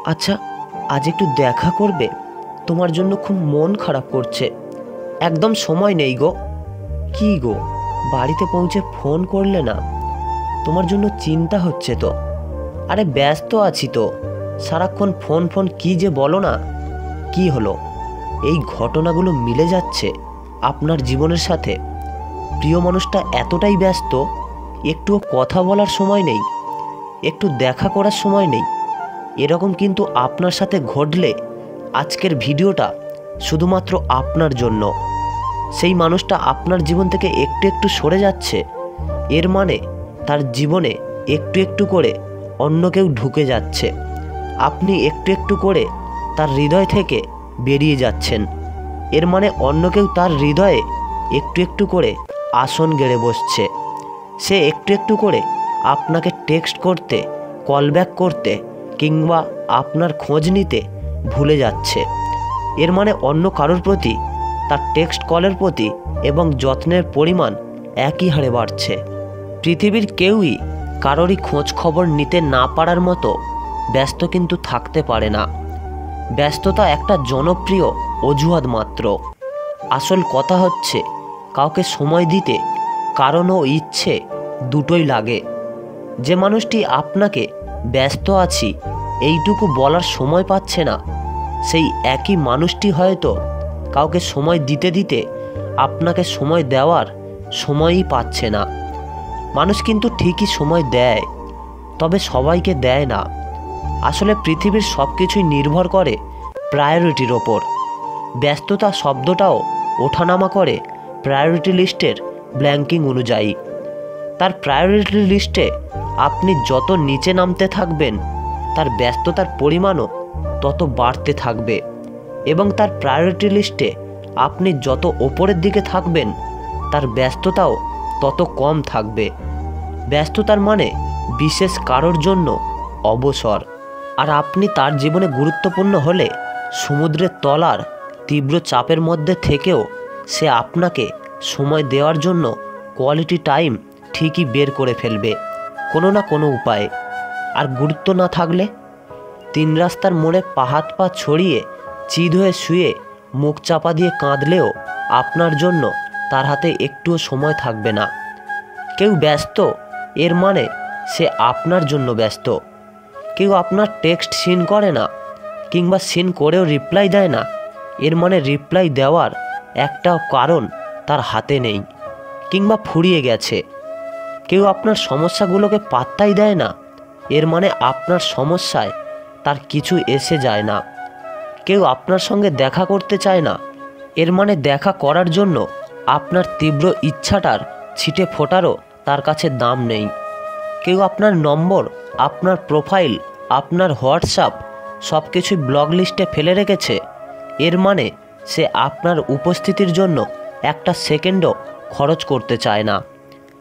আচ্ছা, আজ একটু দেখা করবে? তোমার জন্য খুব মন খারাপ করছে। একদম সময় নেই গো। কি গো, বাড়িতে পৌঁছে ফোন করলে না? তোমার জন্য চিন্তা হচ্ছে তো। আরে ব্যস্ত আছি তো, সারাক্ষণ ফোন ফোন কি যে বলো না। কি হলো? এই ঘটনাগুলো মিলে যাচ্ছে আপনার জীবনের সাথে? প্রিয় মানুষটা এতটাই ব্যস্ত, একটুও কথা বলার সময় নেই, একটু দেখা করার সময় নেই। এরকম কিন্তু আপনার সাথে ঘটলে আজকের ভিডিওটা শুধুমাত্র আপনার জন্য। সেই মানুষটা আপনার জীবন থেকে একটু একটু সরে যাচ্ছে, এর মানে তার জীবনে একটু একটু করে অন্য কেউ ঢুকে যাচ্ছে। আপনি একটু একটু করে তার হৃদয় থেকে বেরিয়ে যাচ্ছেন, এর মানে অন্য কেউ তার হৃদয়ে একটু একটু করে আসন গেড়ে বসছে। সে একটু একটু করে আপনাকে টেক্সট করতে, কল ব্যাক করতে কিংবা আপনার খোঁজ নিতে ভুলে যাচ্ছে। এর মানে অন্য কারোর প্রতি তার টেক্সট কলের প্রতি এবং যত্নের পরিমাণ একই হারে বাড়ছে। পৃথিবীর কেউই কারোরই খোঁজ খবর নিতে না পারার মতো ব্যস্ত কিন্তু থাকতে পারে না। ব্যস্ততা একটা জনপ্রিয় অজুহাত মাত্র। আসল কথা হচ্ছে কাউকে সময় দিতে কারণ ও ইচ্ছে দুটোই লাগে। যে মানুষটি আপনাকে ব্যস্ত আছি এইটুকু বলার সময় পাচ্ছে না, সেই একই মানুষটি হয়তো কাউকে সময় দিতে দিতে আপনাকে সময় দেওয়ার সময়ই পাচ্ছে না। মানুষ কিন্তু ঠিকই সময় দেয়, তবে সবাইকে দেয় না। আসলে পৃথিবীর সব কিছুই নির্ভর করে প্রায়োরিটির ওপর। ব্যস্ততা শব্দটাও ওঠানামা করে প্রায়োরিটি লিস্টের ব্ল্যাঙ্কিং অনুযায়ী। তার প্রায়োরিটি লিস্টে আপনি যত নিচে নামতে থাকবেন, তার ব্যস্ততার পরিমাণও তত বাড়তে থাকবে, এবং তার প্রায়োরিটি লিস্টে আপনি যত ওপরের দিকে থাকবেন, তার ব্যস্ততাও তত কম থাকবে। ব্যস্ততার মানে বিশেষ কারোর জন্য অবসর। আর আপনি তার জীবনে গুরুত্বপূর্ণ হলে সমুদ্রের তলার তীব্র চাপের মধ্যে থেকেও সে আপনাকে সময় দেওয়ার জন্য কোয়ালিটি টাইম ঠিকই বের করে ফেলবে কোনো না কোনো উপায়ে। আর গুরুত্ব না থাকলে তিন রাস্তার মোড়ে হাত পা ছড়িয়ে চিৎ হয়ে শুয়ে মুখ চাপা দিয়ে কাঁদলেও আপনার জন্য তার হাতে একটুও সময় থাকবে না। কেউ ব্যস্ত, এর মানে সে আপনার জন্য ব্যস্ত। কেউ আপনার টেক্সট সিন করে না কিংবা সিন করেও রিপ্লাই দেয় না, এর মানে রিপ্লাই দেওয়ার একটাও কারণ তার হাতে নেই কিংবা ফুরিয়ে গেছে। কেউ আপনার সমস্যাগুলোকে পাত্তাই দেয় না, এর মানে আপনার সমস্যায় তার কিছু এসে যায় না। কেউ আপনার সঙ্গে দেখা করতে চায় না, এর মানে দেখা করার জন্য আপনার তীব্র ইচ্ছাটার ছিটে ফোটারও তার কাছে দাম নেই। কেউ আপনার নম্বর, আপনার প্রোফাইল, আপনার হোয়াটসঅ্যাপ সব কিছুই ব্লক লিস্টে ফেলে রেখেছে, এর মানে সে আপনার উপস্থিতির জন্য একটা সেকেন্ডও খরচ করতে চায় না।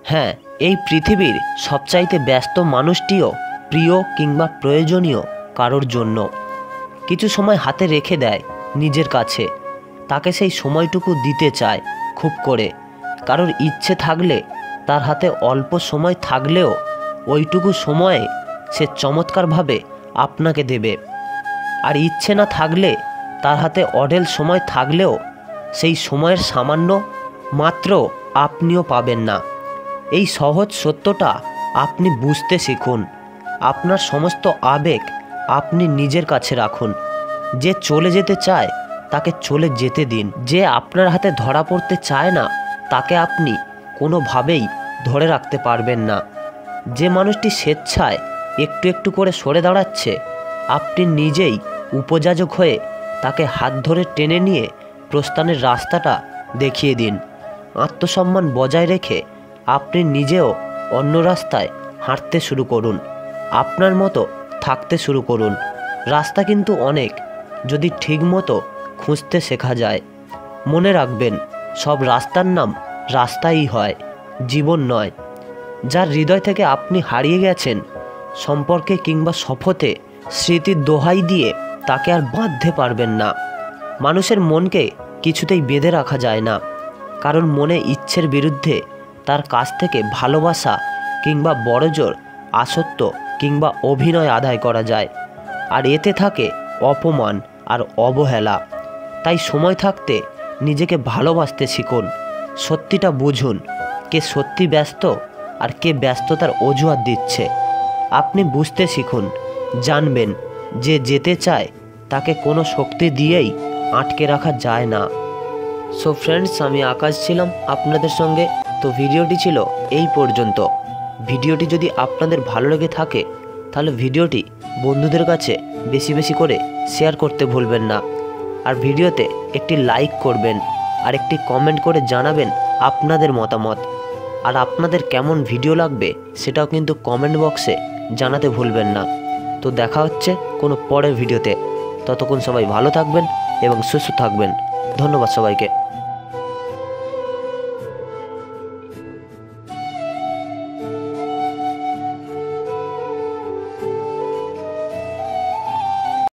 হ্যাঁ, এই পৃথিবীর সবচাইতে ব্যস্ত মানুষটিও প্রিয় কিংবা প্রয়োজনীয় কারোর জন্য কিছু সময় হাতে রেখে দেয় নিজের কাছে। তাকে সেই সময়টুকু দিতে চায় খুব করে। কারোর ইচ্ছে থাকলে তার হাতে অল্প সময় থাকলেও ওইটুকু সময়ে সে চমৎকারভাবে আপনাকে দেবে। আর ইচ্ছে না থাকলে তার হাতে অঢেল সময় থাকলেও সেই সময়ের সামান্য মাত্র আপনিও পাবেন না। এই সহজ সত্যটা আপনি বুঝতে শিখুন। আপনার সমস্ত আবেগ আপনি নিজের কাছে রাখুন। যে চলে যেতে চায় তাকে চলে যেতে দিন। যে আপনার হাতে ধরা পড়তে চায় না তাকে আপনি কোনোভাবেই ধরে রাখতে পারবেন না। যে মানুষটি স্বেচ্ছায় একটু একটু করে সরে দাঁড়াচ্ছে, আপনি নিজেই উপযাজক হয়ে তাকে হাত ধরে টেনে নিয়ে প্রস্থানের রাস্তাটা দেখিয়ে দিন। আত্মসম্মান বজায় রেখে আপনি নিজেও অন্য রাস্তায় হাঁটতে শুরু করুন, আপনার মতো থাকতে শুরু করুন। রাস্তা কিন্তু অনেক, যদি ঠিকমতো খুঁজতে শেখা যায়। মনে রাখবেন, সব রাস্তার নাম রাস্তাই হয়, জীবন নয়। যার হৃদয় থেকে আপনি হারিয়ে গেছেন, সম্পর্কে কিংবা শপথে স্মৃতির দোহাই দিয়ে তাকে আর বাঁধতে পারবেন না। মানুষের মনকে কিছুতেই বেঁধে রাখা যায় না, কারণ মনে ইচ্ছের বিরুদ্ধে তার কাছ থেকে ভালোবাসা কিংবা বড়জোর আসক্ত কিংবা অভিনয় আদায় করা যায়। আর এতে থাকে অপমান আর অবহেলা। তাই সময় থাকতে নিজেকে ভালোবাসতে শিখুন। সত্যিটা বুঝুন, কে সত্যি ব্যস্ত আর কে ব্যস্ততার অজুহাত দিচ্ছে। আপনি বুঝতে শিখুন, জানবেন যে যেতে চায় তাকে কোনো শক্তি দিয়েই আটকে রাখা যায় না। সো ফ্রেন্ডস, আমি আকাশ ছিলাম আপনাদের সঙ্গে। তো ভিডিওটি ছিল এই পর্যন্ত। ভিডিওটি যদি আপনাদের ভালো লেগে থাকে তাহলে ভিডিওটি বন্ধুদের কাছে বেশি বেশি করে শেয়ার করতে ভুলবেন না। আর ভিডিওতে একটি লাইক করবেন আর একটি কমেন্ট করে জানাবেন আপনাদের মতামত। আর আপনাদের কেমন ভিডিও লাগবে সেটাও কিন্তু কমেন্ট বক্সে জানাতে ভুলবেন না। তো দেখা হচ্ছে কোনো পরের ভিডিওতে। ততক্ষণ সবাই ভালো থাকবেন এবং সুস্থ থাকবেন। ধন্যবাদ সবাইকে।